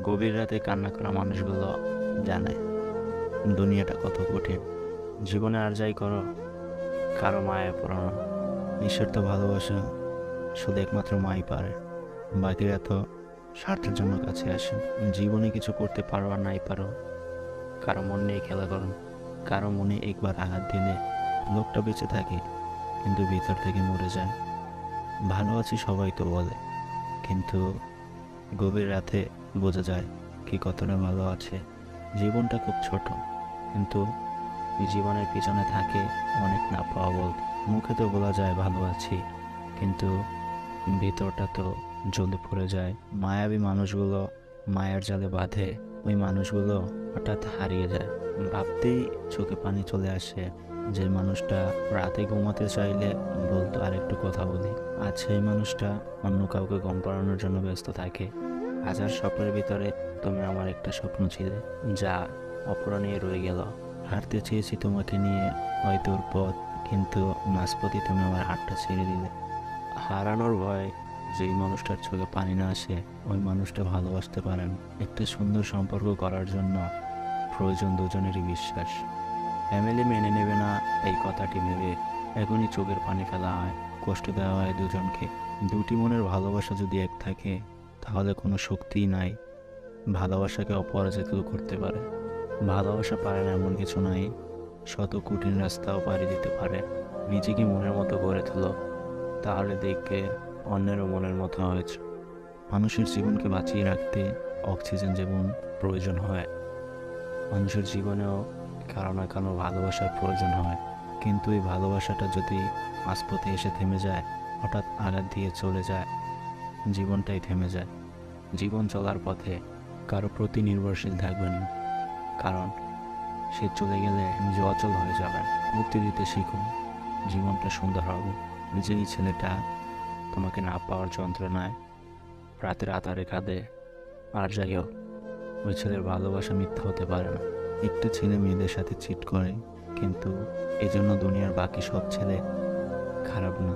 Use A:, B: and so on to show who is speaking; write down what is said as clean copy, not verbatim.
A: গভীর রাতে কান্না করা মানুষগুলো জানে দুনিয়াটা কত কঠিন। জীবনে আর যাই করো, কারো মায়ে পড়ো না। নিঃস্বার্থ ভালোবাসা শুধু একমাত্র মাই পারে। বাকিরা তো স্বার্থের জন্য কাছে আসে। জীবনে কিছু করতে পারো আর নাই পারো, কারো মন নিয়ে খেলা করো। কারো মনে একবার আঘাত দিলে লোকটা বেঁচে থাকে, কিন্তু ভিতর থেকে মরে যায়। ভালো আছি সবাই তো বলে, কিন্তু গভীর রাতে বোঝা যায় কি কতটা ভালো আছে। জীবনটা খুব ছোট, কিন্তু এই জীবনের পিছনে থাকে অনেক না পাওয়া বলতে। মুখে তো বলা যায় ভালো আছি, কিন্তু ভিতরটা তো জ্বলে পড়ে যায়। মায়াবী মানুষগুলো মায়ার জালে বাঁধে, ওই মানুষগুলো হঠাৎ হারিয়ে যায়। ভাবতেই চোখে পানি চলে আসে। যে মানুষটা রাতে ঘুমাতে চাইলে বলতো আর একটু কথা বলি, আর সেই মানুষটা অন্য কাউকে ঘুম পাড়ানোর জন্য ব্যস্ত থাকে। হাজার স্বপ্নের ভিতরে তুমি আমার একটা স্বপ্ন ছিলে, যা অপূরণীয় রয়ে গেল। হাঁটতে চেয়েছি তোমাকে নিয়ে হয়তো ওর পথ, কিন্তু মাঝপথে তুমি আমার হাতটা ছেড়ে দিলে। হারানোর ভয়, যেই মানুষটার চোখে পানি না আসে ওই মানুষটা ভালোবাসতে পারেন। একটা সুন্দর সম্পর্ক করার জন্য প্রয়োজন দুজনেরই বিশ্বাস। ফ্যামিলি মেনে নেবে না এই কথাটি ভেবে এখনই চোখের পানি ফেলা হয়, কষ্ট দেওয়া হয় দুজনকে। দুটি মনের ভালোবাসা যদি এক থাকে, তাহলে কোনো শক্তিই নাই ভালোবাসাকে অপরাজিত করতে পারে। ভালোবাসা পারে না এমন কিছু নাই, শত কঠিন রাস্তাও পাড়ি দিতে পারে। নিজেকে মনের মতো গড়ে তোলো, তাহলে দেখবে অন্যেরও মনের মতো হয়েছে। মানুষের জীবনকে বাঁচিয়ে রাখতে অক্সিজেন যেমন প্রয়োজন হয়, মানুষের জীবনেও কারো না কারো ভালোবাসার প্রয়োজন হয়। কিন্তু এই ভালোবাসাটা যদি মাঝপথে এসে থেমে যায়, হঠাৎ আঘাত দিয়ে চলে যায়, জীবনটাই থেমে যায়। জীবন চলার পথে কারো প্রতি নির্ভরশীল থাকবেন না, কারণ সে চলে গেলে নিজে অচল হয়ে যাবেন। মুক্তি দিতে শিখুন, জীবনটা সুন্দর হবে। নিজেই ছেলেটা তোমাকে না পাওয়ার যন্ত্রণায় রাতের আধারে কাঁদে। আর যাই হোক, ওই ছেলের ভালোবাসা মিথ্যা হতে পারে না। একটা ছেলে মেয়েদের সাথে চিট করে, কিন্তু এজন্য দুনিয়ার বাকি সব ছেলে খারাপ না।